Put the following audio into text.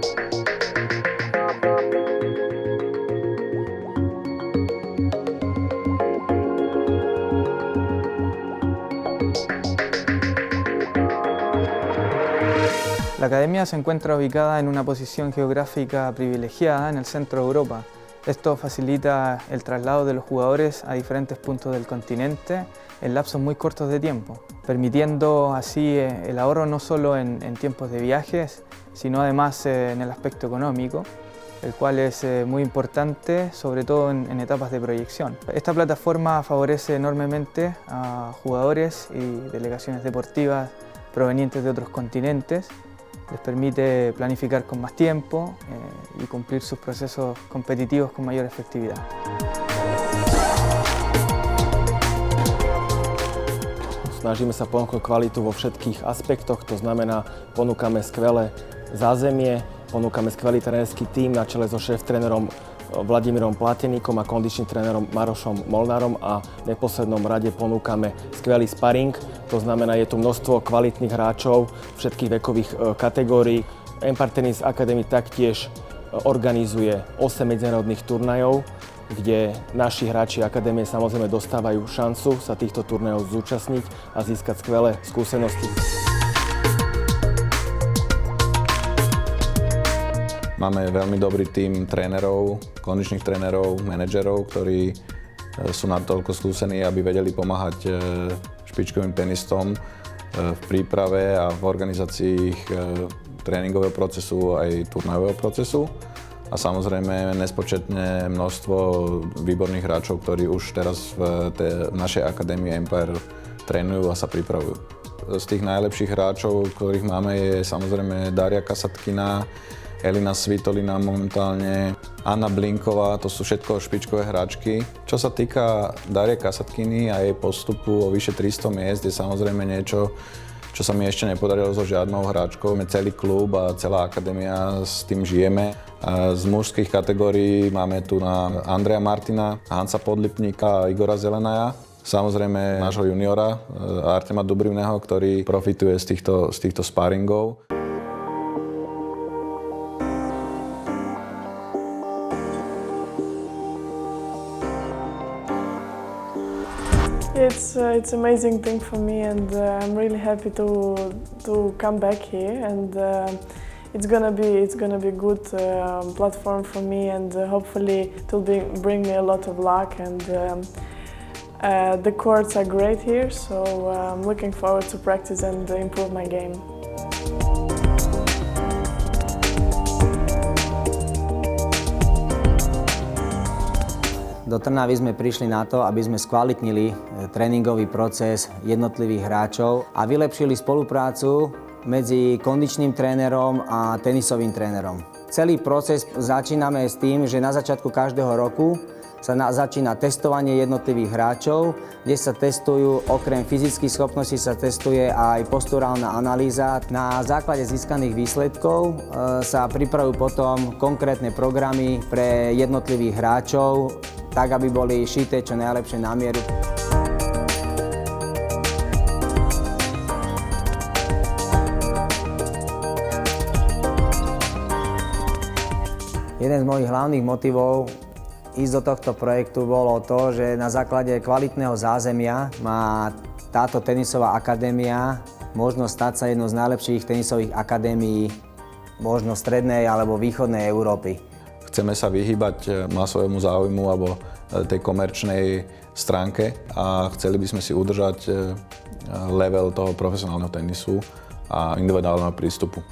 La academia se encuentra ubicada en una posición geográfica privilegiada en el centro de Europa. Esto facilita el traslado de los jugadores a diferentes puntos del continente en lapsos muy cortos de tiempo, permitiendo así el ahorro no solo en tiempos de viajes, sino además en el aspecto económico, el cual es muy importante, sobre todo en etapas de proyección. Esta plataforma favorece enormemente a jugadores y delegaciones deportivas provenientes de otros continentes. Les permite planificar con más tiempo y cumplir sus procesos competitivos con mayor efectividad. Snažíme sa ponúknuť kvalitu vo všetkých aspektoch, to znamená, ponúkame skvelé zázemie, ponúkame skvelý trénerský tím na čele so šéf-trénerom Vladimírom Plateníkom a kondičným trénerom Marošom Molnárom a v neposlednom rade ponúkame skvelý sparing, to znamená, je tu množstvo kvalitných hráčov všetkých vekových kategórií. Empire Tennis Academy taktiež organizuje 8 medzinárodných turnajov, kde naši hráči akadémie samozrejme dostávajú šancu sa týchto turnajov zúčastniť a získať skvelé skúsenosti. Máme veľmi dobrý tím trénerov, kondičných trénerov, manažerov, ktorí sú natoľko skúsení, aby vedeli pomáhať špičkovým tenistom v príprave a v organizácii ich tréningového procesu aj turnajového procesu. A samozrejme nespočetné množstvo výborných hráčov, ktorí už teraz v našej akadémii Empire trénujú a sa pripravujú. Z tých najlepších hráčov, ktorých máme, je samozrejme Daria Kasatkina, Elina Svitolina momentálne, Anna Blinková, to sú všetko špičkové hráčky. Čo sa týka Darie Kasatkiny a jej postupu o vyše 300 miest, je samozrejme niečo, čo sa mi ešte nepodarilo so žiadnou hráčkou. My celý klub a celá akadémia s tým žijeme. Z mužských kategórií máme tu na Andreja Martina, Hansa Podlipníka a Igora Zelenaja. Samozrejme nášho juniora Artema Dubrivného, ktorý profituje z týchto sparingov. It's amazing thing for me, and I'm really happy to come back here, and it's gonna be a good platform for me, and hopefully it will bring me a lot of luck, and the courts are great here, so I'm looking forward to practice and improve my game. Do Trnavy sme prišli na to, aby sme skvalitnili tréningový proces jednotlivých hráčov a vylepšili spoluprácu medzi kondičným trénerom a tenisovým trénerom. Celý proces začíname s tým, že na začiatku každého roku sa začína testovanie jednotlivých hráčov, kde sa testujú, okrem fyzických schopností sa testuje aj posturálna analýza. Na základe získaných výsledkov sa pripravujú potom konkrétne programy pre jednotlivých hráčov, tak aby boli šité čo najlepšie na mieru. Jeden z mojich hlavných motivov ísť do tohto projektu bolo to, že na základe kvalitného zázemia má táto tenisová akadémia možnosť stať sa jednou z najlepších tenisových akadémií možno strednej alebo východnej Európy. Chceme sa vyhýbať masovému záujmu alebo tej komerčnej stránke a chceli by sme si udržať level toho profesionálneho tenisu a individuálneho prístupu.